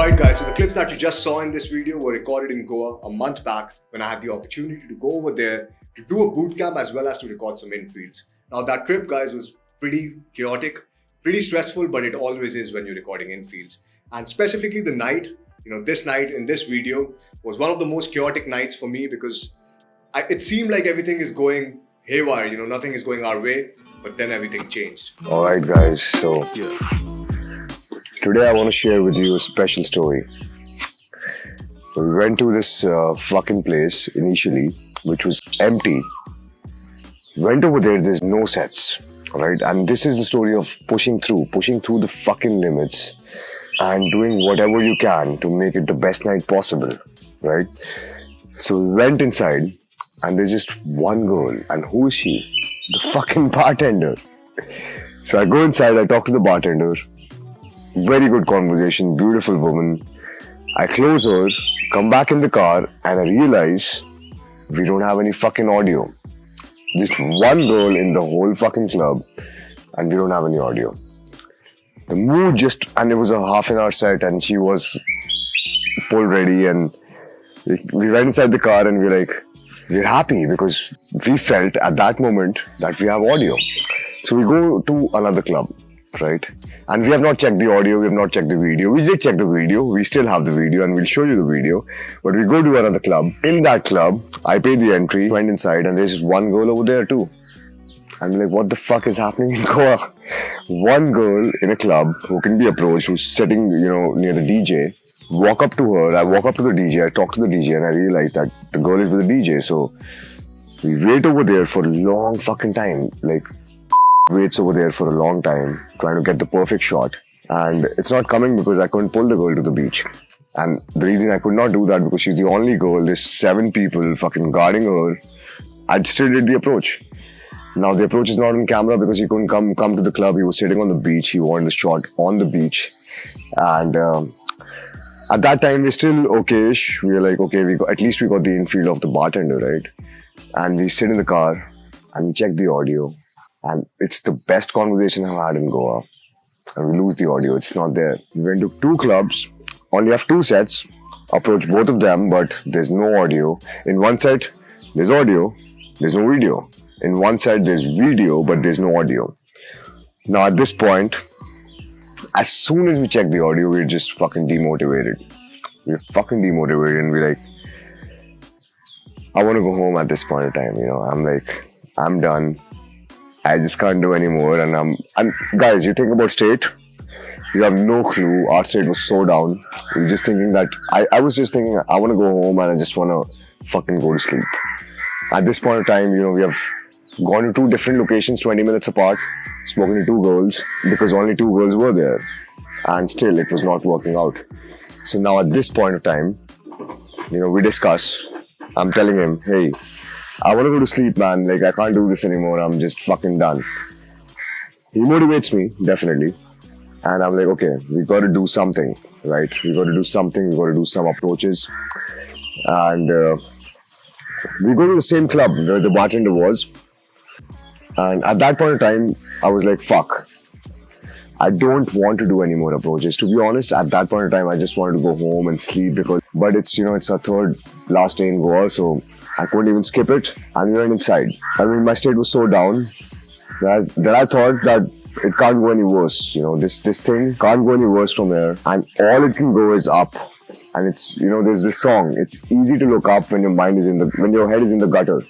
Alright guys, so the clips that you just saw in this video were recorded in Goa a month back when I had the opportunity to go over there to do a bootcamp as well as to record some Infields. Now that trip guys was pretty chaotic, pretty stressful, but it always is when you're recording Infields. And specifically the night, this night in this video was one of the most chaotic nights for me because it seemed like everything is going haywire, nothing is going our way, but then everything changed. Alright guys, so today I want to share with you a special story. We went to this fucking place initially, which was empty. Went over there, there's no sets, alright? And this is the story of pushing through the fucking limits and doing whatever you can to make it the best night possible, right? So we went inside and there's just one girl, and who is she? The fucking bartender. So I go inside, I talk to the bartender. Very good conversation, beautiful woman. I close her, come back in the car, and I realize we don't have any fucking audio. Just one girl in the whole fucking club, and we don't have any audio. The mood and it was a half an hour set, and she was pulled ready, and we went inside the car, and we're happy because we felt at that moment that we have audio. So we go to another club, right? And we have not checked the audio, we have not checked the video. We did check the video, we still have the video and we'll show you the video. But we go to another club. In that club, I paid the entry, went inside, and there's just one girl over there too. I'm like, what the fuck is happening in Goa? One girl in a club who can be approached, who's sitting, near the DJ. Walk up to her, I walk up to the DJ, I talk to the DJ, and I realize that the girl is with the DJ. So we wait over there for a long fucking time, waits over there for a long time, trying to get the perfect shot. And it's not coming because I couldn't pull the girl to the beach. And the reason I could not do that because she's the only girl, there's 7 people fucking guarding her. I still did the approach. Now the approach is not on camera because he couldn't come to the club. He was sitting on the beach. He wanted the shot on the beach. And at that time, we're still okay-ish. We were like, okay, at least we got the infield of the bartender, right? And we sit in the car and we check the audio. And it's the best conversation I've had in Goa. And we lose the audio, it's not there. We went to 2 clubs, only have 2 sets, approach both of them, but there's no audio. In one set, there's audio, there's no video. In one set, there's video, but there's no audio. Now at this point, as soon as we check the audio, we're just fucking demotivated. We're fucking demotivated and we're like, I want to go home at this point in time, I'm like, I'm done. I just can't do anymore. And guys, you think about state, you have no clue. Our state was so down. We were just thinking that, I was just thinking, I want to go home and I just want to fucking go to sleep. At this point in time, we have gone to 2 different locations, 20 minutes apart, spoken to 2 girls because only 2 girls were there. And still, it was not working out. So now at this point of time, we discuss. I'm telling him, hey, I want to go to sleep, man. I can't do this anymore. I'm just fucking done. He motivates me, definitely. And I'm like, okay, we got to do something, right? We got to do something. We got to do some approaches. And we go to the same club where the bartender was. And at that point in time, I was like, fuck. I don't want to do any more approaches. To be honest, at that point in time, I just wanted to go home and sleep but it's, it's our 3rd last day in Goa, so I couldn't even skip it. And we went inside. My state was so down that I thought that it can't go any worse. This thing can't go any worse from here. And all it can go is up. And it's, there's this song. It's easy to look up when your head is in the gutter.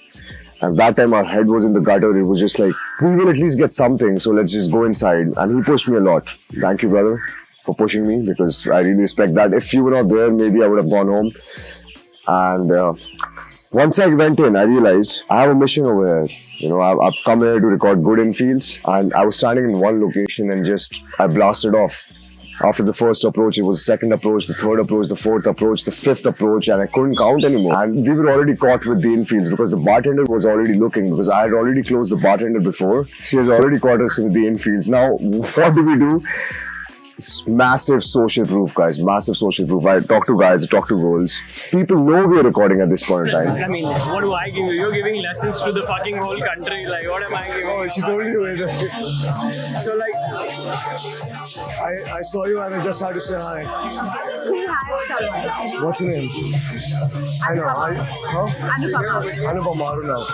And that time our head was in the gutter. It was just like, we will at least get something. So let's just go inside. And he pushed me a lot. Thank you, brother, for pushing me because I really respect that. If you were not there, maybe I would have gone home. And once I went in, I realized I have a mission over here. I've come here to record good infields, and I was standing in one location and I blasted off. After the first approach, it was the 2nd approach, the 3rd approach, the 4th approach, the 5th approach, and I couldn't count anymore. And we were already caught with the infields because the bartender was already looking because I had already closed the bartender before. She has already caught us with the infields. Now, what do? It's massive social proof, guys. Massive social proof. I talk to guys, I talk to girls. People know we're recording at this point in time. I mean, what do I give you? You're giving lessons to the fucking whole country. Like, what am I giving? Oh, she told you it. So like, I saw you and I just had to say hi. Say hi, what's up? What's your name? I know. TBTArunav.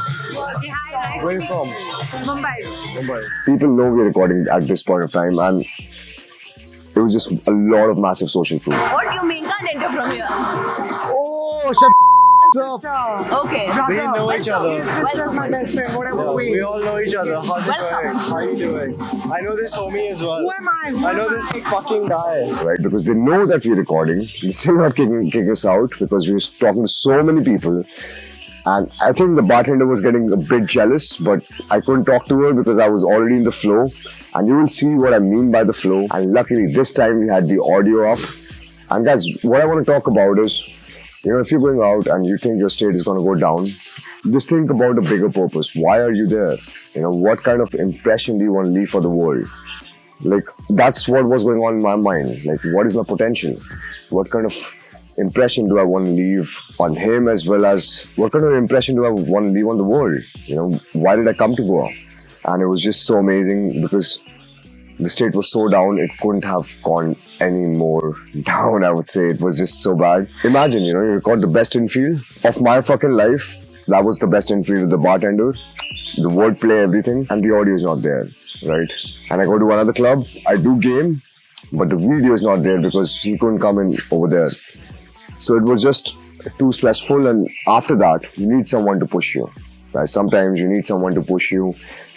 Okay, hi, nice Where are to you from? meet you. Mumbai. Mumbai. People know we're recording at this point of time, and it was just a lot of massive social proof. What you mean? Can't enter from here. Oh, shut up. Okay. We know each other. Welcome. my best friend. Whatever we all know each other. How's it going? How you doing? I know this homie as well. Who am I? I know this fucking guy. Right, because they know that we're recording. They're still not kicking us out because we're talking to so many people. And I think the bartender was getting a bit jealous, but I couldn't talk to her because I was already in the flow. And you will see what I mean by the flow. And luckily, this time we had the audio up. And guys, what I want to talk about is, if you're going out and you think your state is going to go down, just think about the bigger purpose. Why are you there? What kind of impression do you want to leave for the world? Like, that's what was going on in my mind. Like, what is my potential? What kind of impression do I want to leave on him, as well as what kind of impression do I want to leave on the world? Why did I come to Goa? And it was just so amazing because the state was so down, it couldn't have gone any more down, I would say. It was just so bad. Imagine, you record the best infield of my fucking life. That was the best infield with the bartender, the wordplay, everything, and the audio is not there, right? And I go to another club, I do game, but the video is not there because he couldn't come in over there. So it was just too stressful, and after that, you need someone to push you. Right? Sometimes you need someone to push you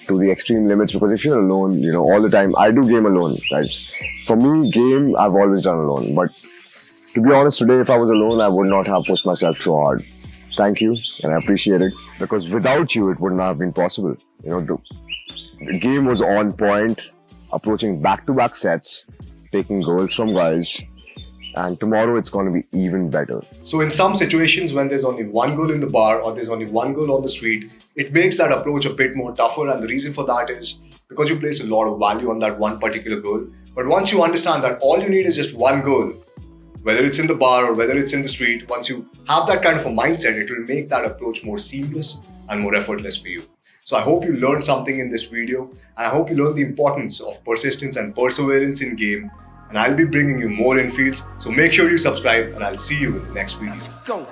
to the extreme limits, because if you're alone, all the time, I do game alone, guys. For me, game, I've always done alone. But to be honest, today, if I was alone, I would not have pushed myself too hard. Thank you, and I appreciate it, because without you, it would not have been possible. The game was on point, approaching back-to-back sets, taking girls from guys. And tomorrow it's going to be even better. So in some situations when there's only one girl in the bar or there's only one girl on the street, it makes that approach a bit more tougher, and the reason for that is because you place a lot of value on that one particular girl. But once you understand that all you need is just one girl, whether it's in the bar or whether it's in the street, once you have that kind of a mindset, it will make that approach more seamless and more effortless for you. So I hope you learned something in this video, and I hope you learned the importance of persistence and perseverance in game. And I'll be bringing you more infields. So make sure you subscribe, and I'll see you in the next video. Go.